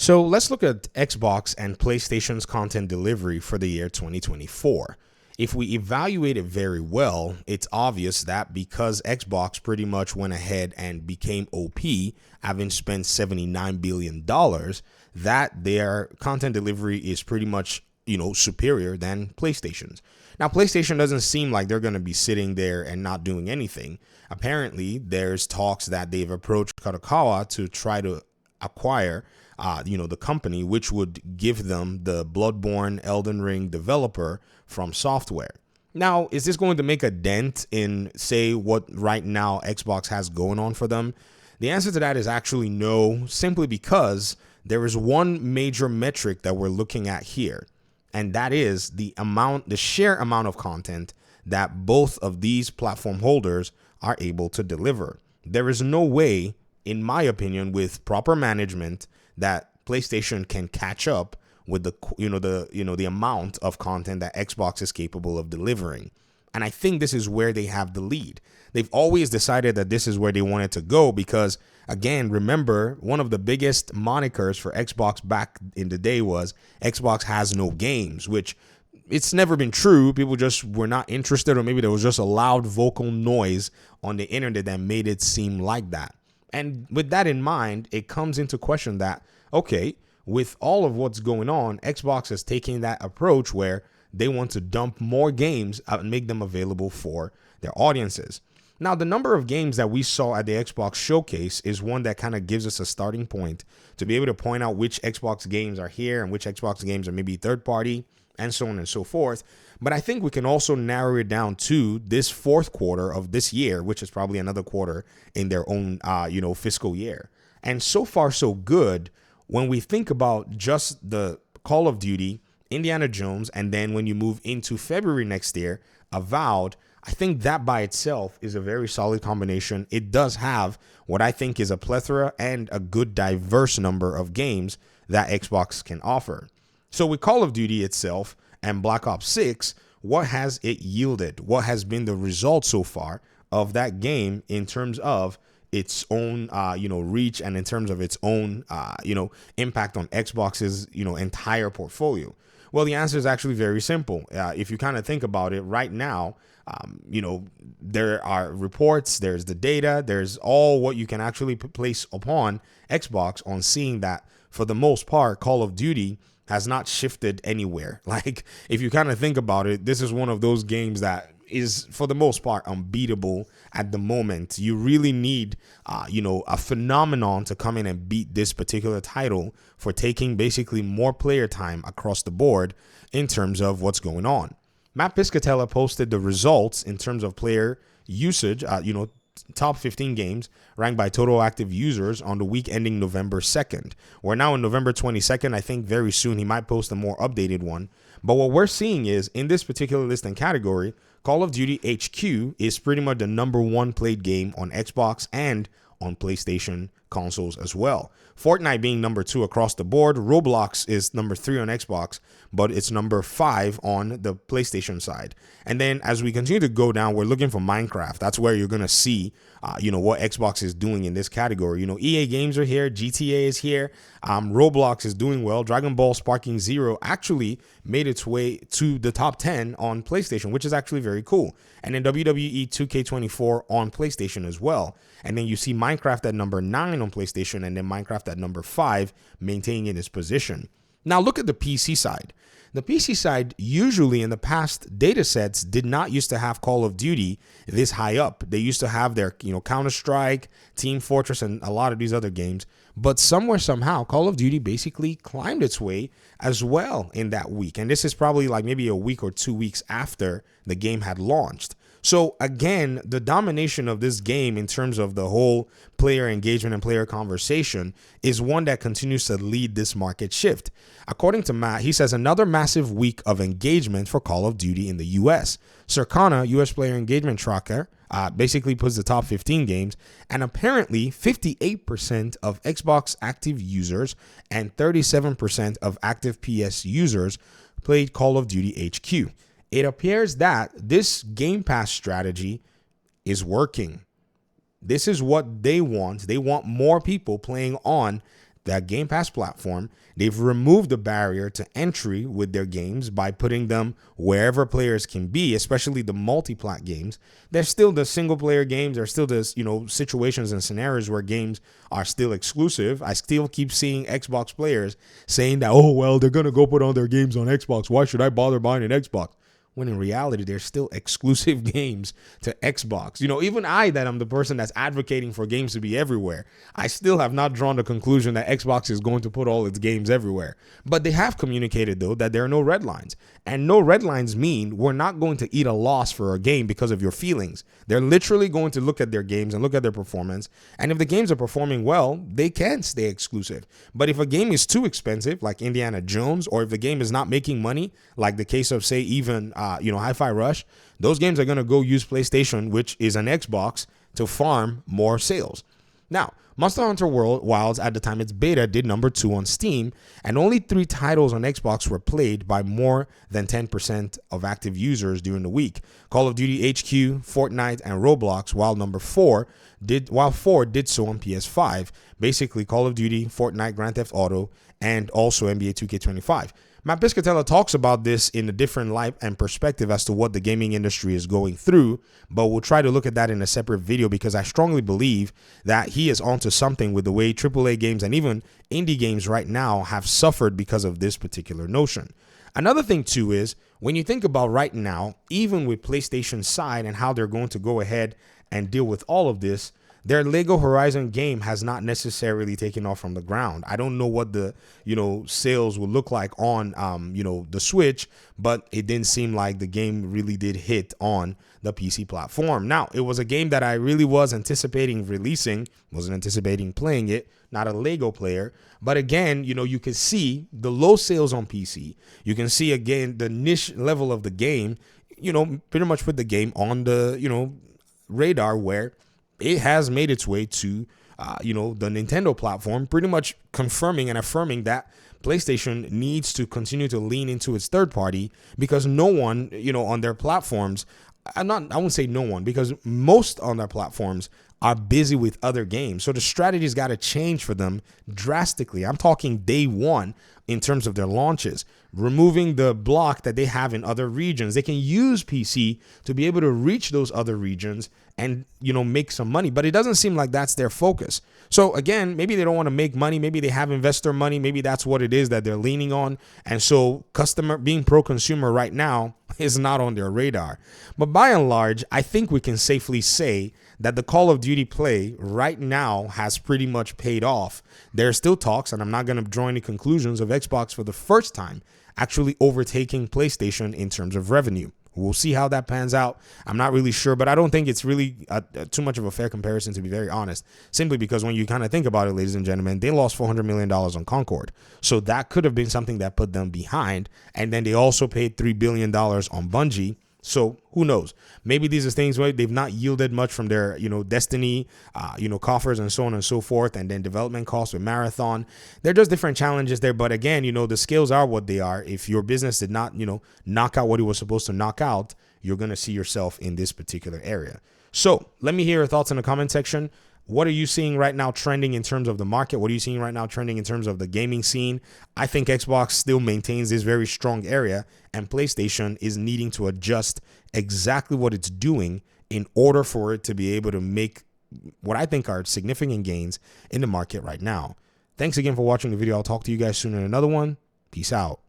So let's look at Xbox and PlayStation's content delivery for the year 2024. If we evaluate it very well, it's obvious that because Xbox pretty much went ahead and became OP, having spent $79 billion, that their content delivery is pretty much, superior than PlayStation's. Now, PlayStation doesn't seem like they're going to be sitting there and not doing anything. Apparently, there's talks that they've approached Kadokawa to try to acquire the company, which would give them the Bloodborne Elden Ring developer from software. Now, is this going to make a dent in, say, what right now Xbox has going on for them? The answer to that is actually no, simply because there is one major metric that we're looking at here, and that is the sheer amount of content that both of these platform holders are able to deliver. There is no way, in my opinion, with proper management, that PlayStation can catch up with the amount of content that Xbox is capable of delivering. And I think this is where they have the lead. They've always decided that this is where they wanted to go because, again, remember, one of the biggest monikers for Xbox back in the day was Xbox has no games, which it's never been true. People just were not interested, or maybe there was just a loud vocal noise on the internet that made it seem like that. And with that in mind, it comes into question that, okay, with all of what's going on, Xbox is taking that approach where they want to dump more games out and make them available for their audiences. Now, the number of games that we saw at the Xbox showcase is one that kind of gives us a starting point to be able to point out which Xbox games are here and which Xbox games are maybe third party and so on and so forth. But I think we can also narrow it down to this fourth quarter of this year, which is probably another quarter in their own, fiscal year. And so far, so good when we think about just the Call of Duty, Indiana Jones, and then when you move into February next year, Avowed. I think that by itself is a very solid combination. It does have what I think is a plethora and a good diverse number of games that Xbox can offer. So with Call of Duty itself and Black Ops 6, what has it yielded? What has been the result so far of that game in terms of its own, reach and in terms of its own, impact on Xbox's, entire portfolio? Well, the answer is actually very simple. If you kind of think about it right now, there are reports, there's the data, there's all what you can actually place upon Xbox on seeing that for the most part, Call of Duty has not shifted anywhere. Like, if you kind of think about it, this is one of those games that is, for the most part, unbeatable at the moment. You really need, a phenomenon to come in and beat this particular title for taking basically more player time across the board in terms of what's going on. Matt Piscatella posted the results in terms of player usage, top 15 games ranked by total active users on the week ending November 2nd. We're now in November 22nd. I think very soon he might post a more updated one. But what we're seeing is in this particular list and category, Call of Duty HQ is pretty much the number one played game on Xbox and on PlayStation consoles as well. Fortnite being number 2 across the board. Roblox is number 3 on Xbox, but it's number 5 on the PlayStation side. And then as we continue to go down, we're looking for Minecraft. That's where you're going to see, what Xbox is doing in this category. EA games are here. GTA is here. Roblox is doing well. Dragon Ball Sparking Zero actually made its way to the top 10 on PlayStation, which is actually very cool. And then WWE 2K24 on PlayStation as well. And then you see Minecraft at number 9 on PlayStation, and then Minecraft at number 5, maintaining its position. Now look at the PC side. The PC side, usually in the past, data sets did not used to have Call of Duty this high up. They used to have their, Counter-Strike, Team Fortress, and a lot of these other games. But somewhere, somehow, Call of Duty basically climbed its way as well in that week. And this is probably like maybe a week or 2 weeks after the game had launched. So again, the domination of this game in terms of the whole player engagement and player conversation is one that continues to lead this market shift. According to Matt, he says another massive week of engagement for Call of Duty in the US. Circana, US player engagement tracker, basically puts the top 15 games, and apparently 58% of Xbox active users and 37% of active PS users played Call of Duty HQ. It appears that this Gamepass strategy is working. This is what they want. They want more people playing on that Game Pass platform, they've removed the barrier to entry with their games by putting them wherever players can be, especially the multi-plat games. There's still the single player games. There's still this, situations and scenarios where games are still exclusive. I still keep seeing Xbox players saying that, oh, well, they're going to go put all their games on Xbox. Why should I bother buying an Xbox? When in reality, they're still exclusive games to Xbox. Even I, that I'm the person that's advocating for games to be everywhere, I still have not drawn the conclusion that Xbox is going to put all its games everywhere. But they have communicated, though, that there are no red lines. And no red lines mean we're not going to eat a loss for a game because of your feelings. They're literally going to look at their games and look at their performance. And if the games are performing well, they can stay exclusive. But if a game is too expensive, like Indiana Jones, or if the game is not making money, like the case of, say, even Hi-Fi Rush, those games are going to go use PlayStation, which is an Xbox, to farm more sales. Now, Monster Hunter Wilds, at the time its beta, did number 2 on Steam, and only 3 titles on Xbox were played by more than 10% of active users during the week. Call of Duty HQ, Fortnite, and Roblox, while 4 did so on PS5. Basically, Call of Duty, Fortnite, Grand Theft Auto, and also NBA 2K25. Matt Piscatella talks about this in a different light and perspective as to what the gaming industry is going through, but we'll try to look at that in a separate video because I strongly believe that he is onto something with the way AAA games and even indie games right now have suffered because of this particular notion. Another thing, too, is when you think about right now, even with PlayStation's side and how they're going to go ahead and deal with all of this, their Lego Horizon game has not necessarily taken off from the ground. I don't know what the, sales will look like on, the Switch, but it didn't seem like the game really did hit on the PC platform. Now, it was a game that I really was anticipating releasing, wasn't anticipating playing it, not a Lego player. But again, you can see the low sales on PC. You can see, again, the niche level of the game, pretty much put the game on the, radar where it has made its way to, the Nintendo platform, pretty much confirming and affirming that PlayStation needs to continue to lean into its third party because no one, on their platforms, I won't say no one, because most on their platforms are busy with other games. So the strategy's got to change for them drastically. I'm talking day one in terms of their launches, removing the block that they have in other regions. They can use PC to be able to reach those other regions and, make some money. But it doesn't seem like that's their focus. So again, maybe they don't want to make money. Maybe they have investor money. Maybe that's what it is that they're leaning on. And so being pro-consumer right now is not on their radar. But by and large, I think we can safely say that the Call of Duty play right now has pretty much paid off. There are still talks, and I'm not going to draw any conclusions, of Xbox for the first time actually overtaking PlayStation in terms of revenue. We'll see how that pans out. I'm not really sure, but I don't think it's really too much of a fair comparison, to be very honest, simply because when you kind of think about it, ladies and gentlemen, they lost $400 million on Concord. So that could have been something that put them behind. And then they also paid $3 billion on Bungie. So who knows? Maybe these are things where they've not yielded much from their, Destiny, coffers and so on and so forth. And then development costs with Marathon. They're just different challenges there. But again, the scales are what they are. If your business did not, knock out what it was supposed to knock out, you're going to see yourself in this particular area. So let me hear your thoughts in the comment section. What are you seeing right now trending in terms of the market? What are you seeing right now trending in terms of the gaming scene? I think Xbox still maintains this very strong area, and PlayStation is needing to adjust exactly what it's doing in order for it to be able to make what I think are significant gains in the market right now. Thanks again for watching the video. I'll talk to you guys soon in another one. Peace out.